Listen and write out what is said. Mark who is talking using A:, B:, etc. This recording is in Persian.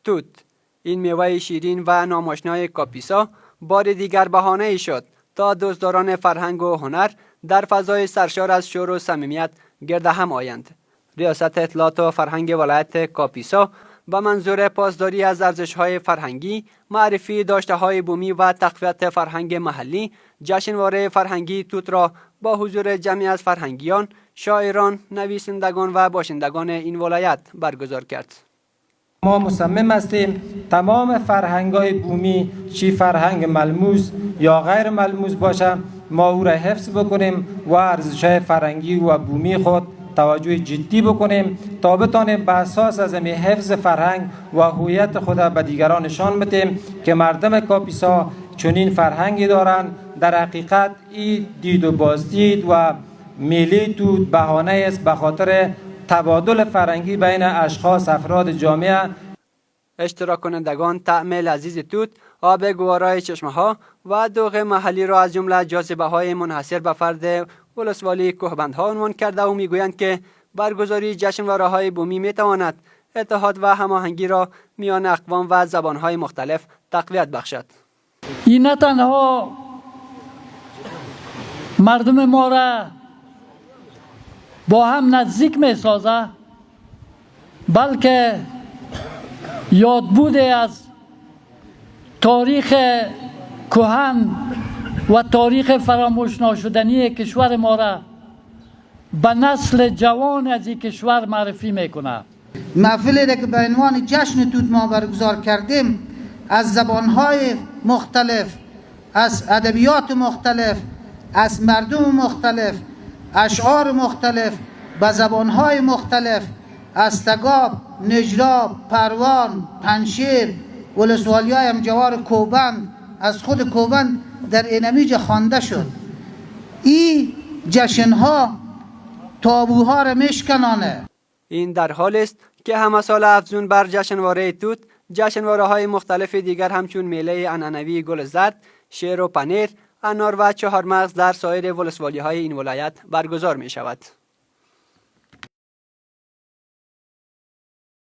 A: توت. این میوه شیرین و ناماشنای کاپیسا بار دیگر بهانه شد تا دوستداران فرهنگ و هنر در فضای سرشار از شور و صمیمیت گرد هم آیند. ریاست اطلاعات و فرهنگ ولایت کاپیسا به منظور پاسداری از ارزش‌های فرهنگی، معرفی داشته‌های بومی و تقویت فرهنگ محلی، جشنواره فرهنگی توت را با حضور جمعی از فرهنگیان، شاعران، نویسندگان و باشندگان این ولایت برگزار کرد.
B: ما مصمم هستیم تمام فرهنگ‌های بومی، چی فرهنگ ملموس یا غیر ملموس باشه، ما او را حفظ بکنیم و ارزش‌های فرهنگی و بومی خود توجه جدی بکنیم تا بتانیم به اساس از حفظ فرهنگ و هویت خود به دیگران نشان بدیم که مردم کاپیسا چنین فرهنگی دارند. در حقیقت این دید و بازدید و میله توت بهانه است به خاطر تبادل فرهنگی بین اشخاص افراد جامعه.
A: اشتراک کنندگان طعم لذیذ توت، آب گوارای چشمه ها و دوغ محلی را از جمله جاذبه های منحصر به فرد ولسوالی کوهبندها عنوان کرده و میگویند که برگزاری جشنواره های بومی میتواند اتحاد و هماهنگی را میان اقوام و زبان های مختلف تقویت بخشد.
C: این نه تنها مردم ما را با هم نزدیک می سازه، بلکه یادبود از تاریخ کهن و تاریخ فراموش ناشدنی کشور ما را به نسل جوان از این کشور معرفی میکنه.
D: محفلی که به عنوان جشن توت ما برگزار کردیم از زبانهای مختلف، از ادبیات مختلف، از مردم مختلف، اشعار مختلف به زبانهای مختلف، از تگاب، نجراب، پروان، پنشیر، ولسوالی‌های همجوار کوبند، از خود کوبند در اینمیج خوانده شد. این جشنها تابوها را میشکنانه.
A: این در حال است که همه سال افزون بر جشنواره توت، جشنواره های مختلف دیگر همچون میله عنعنوی گل زرد، شیر و پنیر، انار و چهارمغز در سایر ولسوالی های این ولایت برگزار می شود.